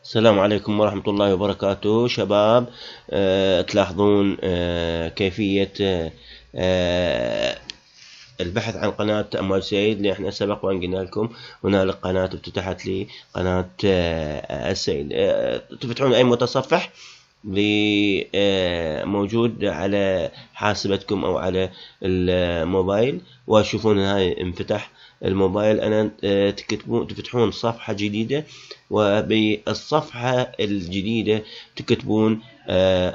السلام عليكم ورحمة الله وبركاته شباب. تلاحظون كيفية البحث عن قناة أمواج سعيد اللي احنا سبق وان قلنا لكم. هنالك قناة افتتحت لي قناة السعيد. تفتحون أي متصفح موجود على حاسبتكم أو على الموبايل وتشوفون هاي انفتح الموبايل. أنا تفتحون صفحة جديدة، وبالصفحة الجديدة تكتبون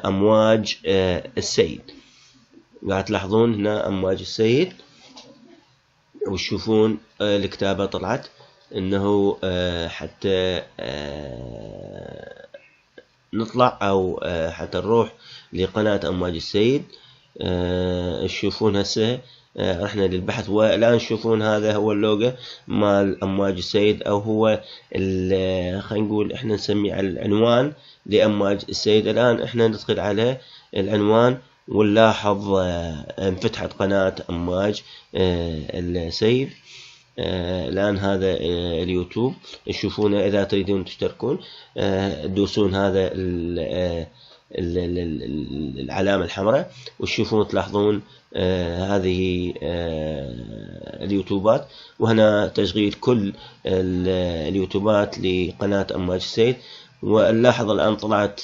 أمواج السيد. قاعد تلاحظون هنا أمواج السيد وتشوفون الكتابة طلعت انه حتى نطلع او حتى نروح لقناة امواج السيد. تشوفون هسه رحنا للبحث، والان تشوفون هذا هو اللوجو مال امواج السيد، او هو خلينا نقول احنا نسميه على العنوان لامواج السيد. الان احنا ندخل على العنوان ونلاحظ انفتحت قناة امواج السيد. الآن هذا اليوتيوب تشوفونه. إذا تريدون تشتركون تدوسون هذا العلامة الحمراء وتشوفون تلاحظون هذه اليوتيوبات، وهنا تشغيل كل اليوتيوبات لقناة أمواج السيد. ونلاحظ الآن طلعت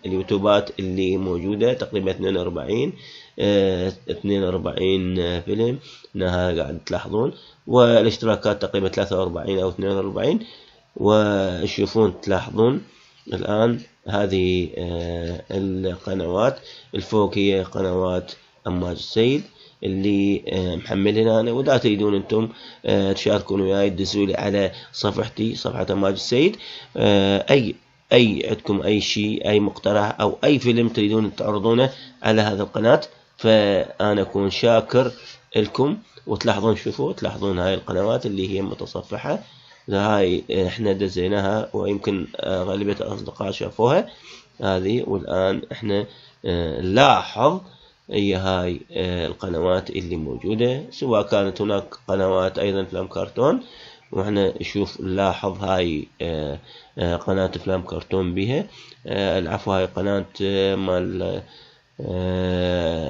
اليوتيوبات اللي موجودة تقريبا 42 فيلم هنا قاعد تلاحظون، والاشتراكات تقريبا 43 أو 42. وتشوفون تلاحظون الآن هذه القنوات الفوق هي قنوات أمواج السيد اللي محملها أنا. وإذا تريدون أنتم تشاركون وياي تدزوا لي على صفحتي، صفحة أمواج السيد، أي عندكم أي شيء، أي مقترح أو أي فيلم تريدون تعرضونه على هذا القناة، فأنا أكون شاكر لكم. وتلاحظون شوفوا تلاحظون هاي القنوات اللي هي متصفحة، هاي احنا دزيناها ويمكن غالبية الأصدقاء شافوها هذه. والآن احنا نلاحظ هي هاي القنوات اللي موجودة، سواء كانت هناك قنوات أيضا أفلام كرتون، واحنا نشوف نلاحظ هاي قناة أفلام كرتون بها. العفو، هاي قناة مال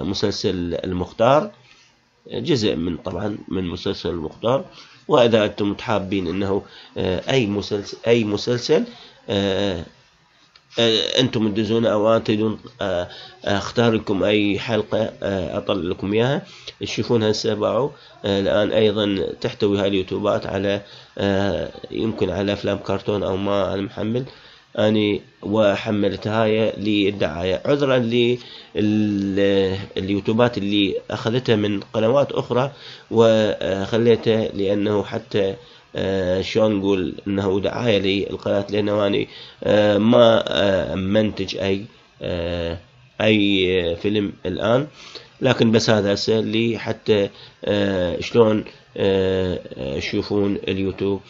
مسلسل المختار، جزء من طبعا من مسلسل المختار. وإذا أنتم حابين أنه أي مسلسل أنتم تدزونه أو تريدون أختار لكم أي حلقة أطلع لكم إياها، تشوفون هسه باعوا. الآن أيضا تحتوي هاي اليوتيوبات على يمكن على أفلام كرتون أو ما أنا محمل أني، وحملتها هاي للدعاية. عذرا لليوتيوبات اللي أخذتها من قنوات أخرى وخليتها، لأنه حتى شلون نقول انه دعاية للقناة، لانه اني ما منتج اي فيلم الان. لكن بس هذا هسه اللي حتى شلون تشوفون اليوتيوب.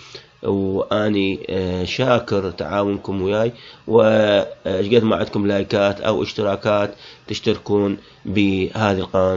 واني شاكر تعاونكم وياي، وقد ما عندكم لايكات او اشتراكات تشتركون بهذه القناة.